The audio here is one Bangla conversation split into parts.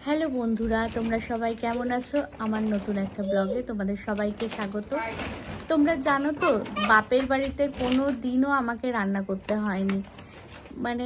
হ্যালো বন্ধুরা, তোমরা সবাই কেমন আছো? আমার নতুন একটা ব্লগে তোমাদের সবাইকে স্বাগত। তোমরা জানো তো, বাপের বাড়িতে কোনো দিনও আমাকে রান্না করতে হয়নি। মানে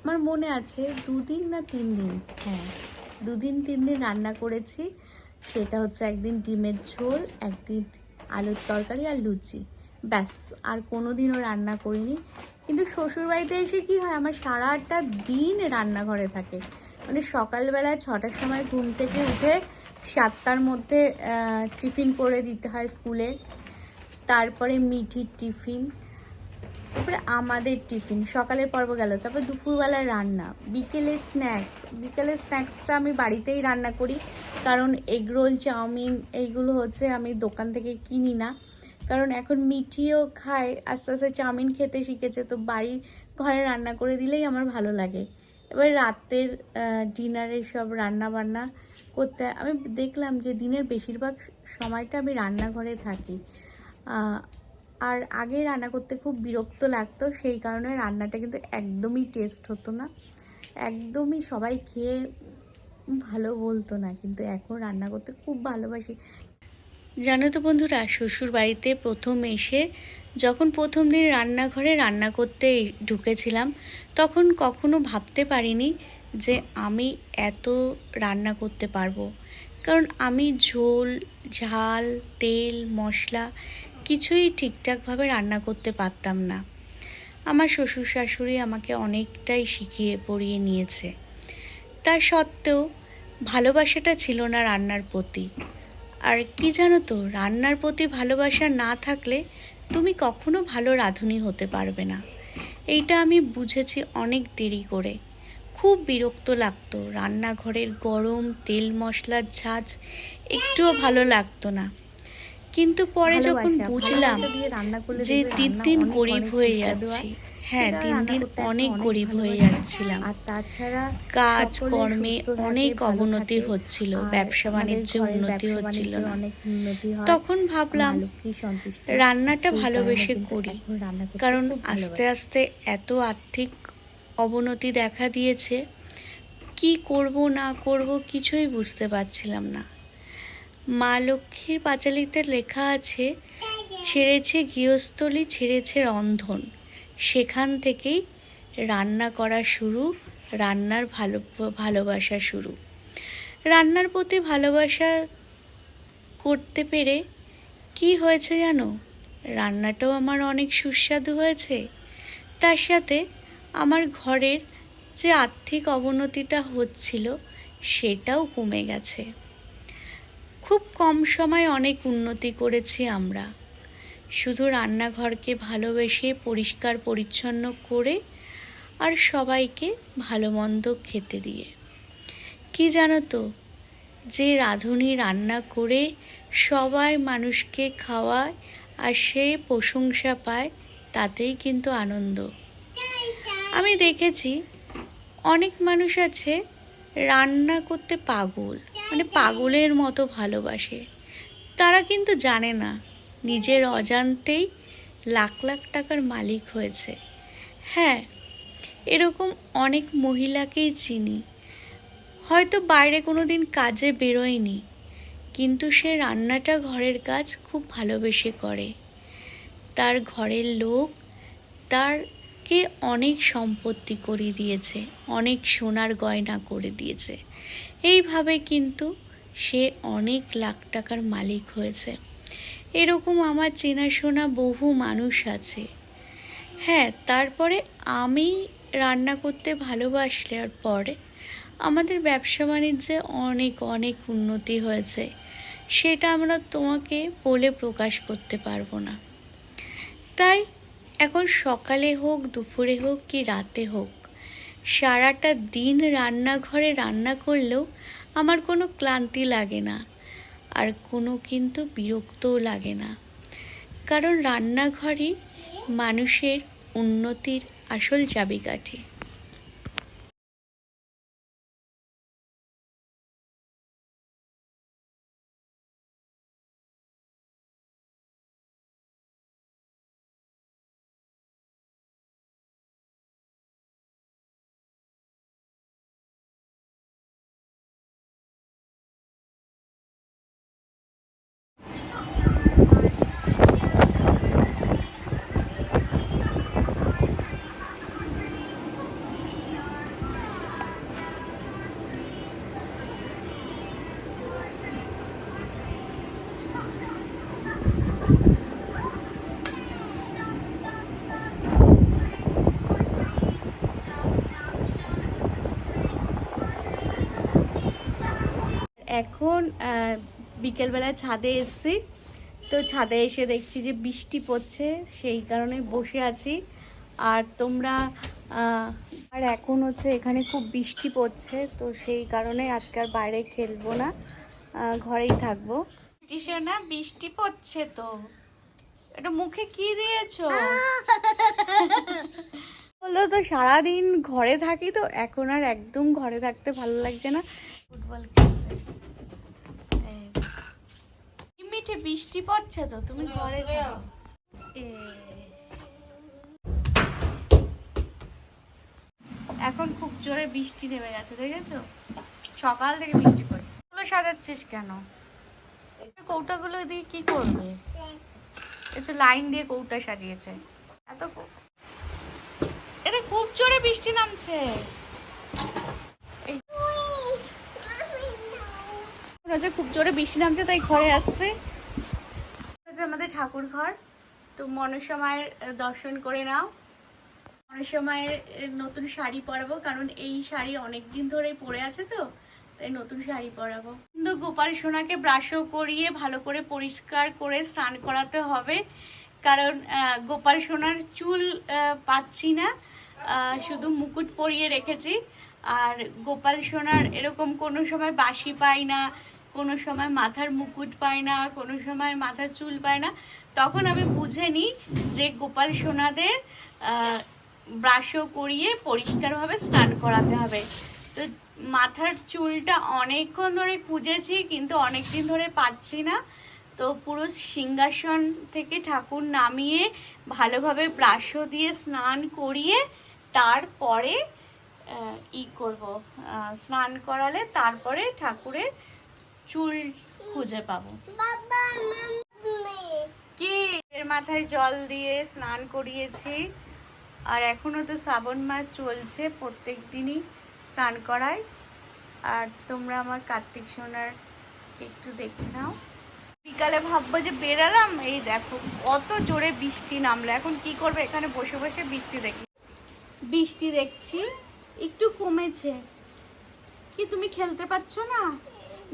আমার মনে আছে 2 দিন না 3 দিন, হ্যাঁ 2 দিন 3 দিন রান্না করেছি। সেটা হচ্ছে একদিন ডিমের ঝোল, একদিন আলুর তরকারি আর লুচি, ব্যাস। আর কোনো দিনও রান্না করিনি। কিন্তু শ্বশুরবাড়িতে এসে কি হয়, আমার সারাটা দিন রান্নাঘরে থাকে। মানে সকালবেলা 6টার সময় ঘুম থেকে উঠে 7টার মধ্যে টিফিন করে দিতে হয় স্কুলে, তারপরে মিঠির টিফিন, তারপরে আমাদের টিফিন, সকালের পর্ব গেল, তারপর দুপুরবেলার রান্না, বিকেলের স্ন্যাক্সটা আমি বাড়িতেই রান্না করি। কারণ এগরোল, চাউমিন এইগুলো হচ্ছে আমি দোকান থেকে কিনি না। কারণ এখন মিঠিও খায়, আস্তে আস্তে চাউমিন খেতে শিখেছে, তো বাড়ির ঘরে রান্না করে দিলেই আমার ভালো লাগে। এবার রাতের ডিনারে সব রান্না বান্না করতে আমি দেখলাম যে দিনের বেশিরভাগ সময়টা আমি রান্নাঘরে থাকি। আর আগে রান্না করতে খুব বিরক্ত লাগতো, সেই কারণে রান্নাটা কিন্তু একদমই টেস্ট হতো না, একদমই সবাই খেয়ে ভালো বলতো না। কিন্তু এখন রান্না করতে খুব ভালোবাসি। জানো তো বন্ধুরা, শ্বশুর বাড়িতে প্রথম এসে যখন প্রথম দিন রান্নাঘরে রান্না করতে ঢুকেছিলাম, তখন কখনো ভাবতে পারিনি যে আমি এত রান্না করতে পারবো। কারণ আমি ঝোল, ঝাল, তেল, মশলা কিছুই ঠিকঠাকভাবে রান্না করতে পারতাম না। আমার শ্বশুর শাশুড়ি আমাকে অনেকটাই শিখিয়ে পড়িয়ে নিয়েছে। তা সত্ত্বেও ভালোবাসাটা ছিল না রান্নার প্রতি। আর কি জানো তো, রান্নার প্রতি ভালোবাসা না থাকলে তুমি কখনো ভালো রাঁধুনি হতে পারবে না। এইটা আমি বুঝেছি অনেক দেরি করে। খুব বিরক্ত লাগতো, রান্নাঘরের গরম তেল মশলার ঝাঁজ একটুও ভালো লাগতো না। কিন্তু পরে যখন বুঝলাম যে দিন দিন গরিব হয়ে যাচ্ছি, হ্যাঁ দিন দিন অনেক গরিব হয়ে যাচ্ছিলাম, আর তাছাড়া কাজ কর্মে অনেক অবনতি হচ্ছিল, ব্যবসা বাণিজ্যে উন্নতি হচ্ছিল না, তখন ভাবলাম রান্নাটা ভালোবেসে করি। কারণ আস্তে আস্তে এত আর্থিক অবনতি দেখা দিয়েছে, কি করব না করব কিছুই বুঝতে পারছিলাম না। মা লক্ষ্মীর পাঁচালীতে লেখা আছে, ছেড়েছে গৃহস্থলী, ছেড়েছে রন্ধন। সেখান থেকেই রান্না করা শুরু, রান্নার ভালোবাসা শুরু। রান্নার প্রতি ভালোবাসা করতে পেরে কি হয়েছে জানো, রান্নাটাও আমার অনেক সুস্বাদু হয়েছে। তার সাথে আমার ঘরের যে আর্থিক অবনতিটা হচ্ছিল সেটাও কমে গেছে। খুব কম সময়ে অনেক উন্নতি করেছি আমরা, শুধু রান্নাঘরকে ভালোবেসে পরিষ্কার পরিচ্ছন্ন করে আর সবাইকে ভালো মন্দ খেতে দিয়ে। কি জানো তো, যে রাঁধুনি রান্না করে সবাই মানুষকে খাওয়ায় আর সে প্রশংসা পায়, তাতেই কিন্তু আনন্দ। আমি দেখেছি অনেক মানুষ আছে রান্না করতে পাগল, মানে পাগলের মতো ভালোবাসে। তারা কিন্তু জানে না নিজের অজান্তেই লাখ লাখ টাকার মালিক হয়েছে। হ্যাঁ, এরকম অনেক মহিলাকেই চিনি, হয়তো বাইরে কোনো দিন কাজে বেরোয়নি, কিন্তু সে রান্নাটা, ঘরের কাজ খুব ভালোবেসে করে। তার ঘরের লোক তারকে অনেক সম্পত্তি করে দিয়েছে, অনেক সোনার গয়না করে দিয়েছে। এইভাবে কিন্তু সে অনেক লাখ টাকার মালিক হয়েছে। এরকম আমার চেনাশোনা বহু মানুষ আছে। হ্যাঁ, তারপরে আমি রান্না করতে ভালোবাসলে পরে আমাদের ব্যবসা বাণিজ্যে অনেক অনেক উন্নতি হয়েছে, সেটা আমরা তোমাকে বলে প্রকাশ করতে পারবো না। তাই এখন সকালে হোক, দুপুরে হোক কি রাতে হোক, সারাটা দিন রান্নাঘরে রান্না করলেও আমার কোনো ক্লান্তি লাগে না, আর কোনো কিন্তু বিরক্তও লাগে না। কারণ রান্নাঘরই মানুষের উন্নতির আসল চাবিকাঠি। এখন বিকেলবেলা ছাদে এসেছি, তো ছাদে এসে দেখছি যে বৃষ্টি পড়ছে, সেই কারণে বসে আছি। আর তোমরা আর এখন হচ্ছে এখানে খুব বৃষ্টি পড়ছে, তো সেই কারণে আজকে আর বাইরে খেলবো না, ঘরেই থাকবো। না বৃষ্টি পড়ছে তো, এটা মুখে কি দিয়েছো? বললো তো সারাদিন ঘরে থাকি, তো এখন আর একদম ঘরে থাকতে ভালো লাগছে না। ফুটবল খেলছে, মিঠে বৃষ্টি পড়ছে তো তুমি ঘরে থাকো। এখন খুব জোরে বৃষ্টি নেমে গেছে, দেখেছো? সকাল থেকে বৃষ্টি পড়ছে। এগুলো সাজাচ্ছিস কেন? কৌটাগুলো দিয়ে কি করবে? একটু লাইন দিয়ে কৌটা সাজিয়েছে। এত এটা খুব জোরে বৃষ্টি নামছে। খুব জোরে বৃষ্টি নামছে, তাই ঘরে আসছে। আমাদের ঠাকুর ঘর, তো মনসা মায়ের দর্শন করে নাও। মনসা মায়ের নতুন শাড়ি পরাবো, কারণ এই শাড়ি অনেকদিন ধরেই পরে আছে, তো তাই নতুন শাড়ি পরাবো। কিন্তু গোপাল সোনাকে ব্রাশও করিয়ে ভালো করে পরিষ্কার করে স্নান করাতে হবে, কারণ গোপাল সোনার চুল পাচ্ছি না, শুধু মুকুট পরিয়ে রেখেছি। আর গোপাল সোনার এরকম কোনো সময় বাঁশি পাই না, কোনো সময় মাথার মুকুট পায় না, কোনো সময় মাথার চুল পায় না। তখন আমি বুঝে নিই যে গোপাল সোনাদের ব্রাশও করিয়ে পরিষ্কারভাবে স্নান করাতে হবে। তো মাথার চুলটা অনেকক্ষণ ধরে খুঁজেছি, কিন্তু অনেক দিন ধরে পাচ্ছি না। তো পুরো সিংহাসন থেকে ঠাকুর নামিয়ে ভালোভাবে ব্রাশও দিয়ে স্নান করিয়ে তারপরে করব, স্নান করালে তারপরে ঠাকুরের চুল খুঁজে পাবো। কি এর মাথায় জল দিয়ে স্নান করিয়েছি, আর এখনো তো শ্রাবণ মাস চলছে, প্রত্যেক দিনই স্নান করায়। আর তোমরা আমার কার্তিক সোনার একটু দেখে নাও। বিকালে ভাববো যে বেরালাম, এই দেখো কত জোরে বৃষ্টি নামলো। এখন কি করবে? এখানে বসে বসে বৃষ্টি দেখছি, একটু কমেছে। কি তুমি খেলতে পারছো না?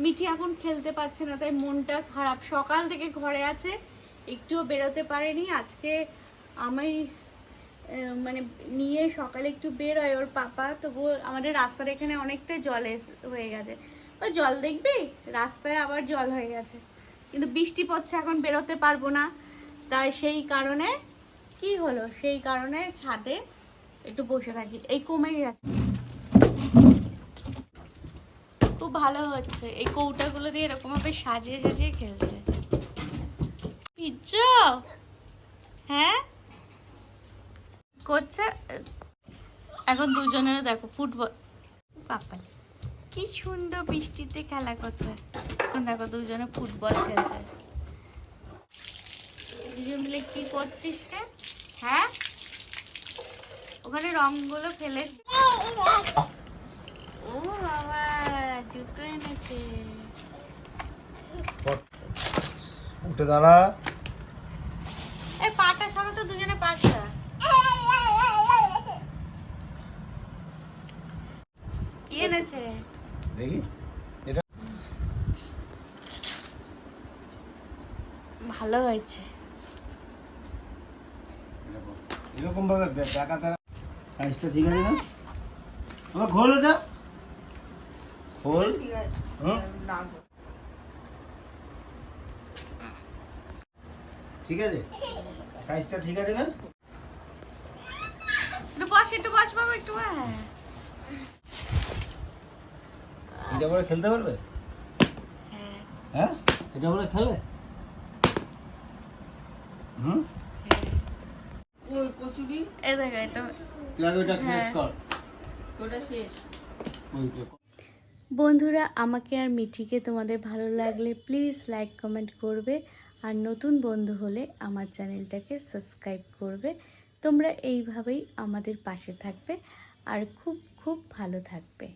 মিঠি এখন খেলতে পারছে না, তাই মনটা খারাপ। সকাল থেকে ঘরে আছে, একটুও বেরোতে পারেনি। আজকে আমি মানে নিয়ে সকালে একটু বের হয় ওর পাপা, তবুও আমাদের রাস্তার এখানে অনেকটা জলে হয়ে গেছে। ওই জল দেখবি, রাস্তায় আবার জল হয়ে গেছে। কিন্তু বৃষ্টি পড়ছে, এখন বেরোতে পারবো না, তাই সেই কারণে কি হলো, সেই কারণে ছাদে একটু বসে থাকি। এই কমে গেছে, খুব ভালো হচ্ছে। এই কৌটাগুলো দিয়ে এরকম ভাবে সাজিয়ে সাজিয়ে খেলছে। পিজ্জা হ্যাঁ করছে এখন। দুজনের দেখো ফুটবল, পাপা কি সুন্দর বৃষ্টিতে খেলা করছে। এখন দেখো দুজনে ফুটবল খেলছে। দুজন মিলে কি করছিস রে? হ্যাঁ, ওখানে রংগুলো ফেলেছে। ও বাবা, জুতো এনেছে। উঠে দাঁড়া। এই পাটা সরো তো, দুজনে পাটা। কি এনেছে দেখি, এটা ভালো হয়েছে। এরকম ভাবে দেখা তারা সাইজটা ঠিক আছে না? আমার খোল, ওটা খোল। ঠিক আছে, সাইজটা ঠিক আছে না? একটু বস বাবা, একটু। হ্যাঁ, এটা বলে খেলতে পারবে? হ্যাঁ, এটা বলে খেলে? হুম, ওই কচুরি এই দেখো, এটা লাগে, ওটা শেষ কর, ওটা শেষ। বন্ধুরা, আমাকে আর মিঠিকে তোমাদের ভালো লাগলে প্লিজ লাইক কমেন্ট করবে, আর নতুন বন্ধু হলে আমার চ্যানেলটাকে সাবস্ক্রাইব করবে। তোমরা এইভাবেই আমাদের পাশে থাকবে আর খুব খুব ভালো থাকবে।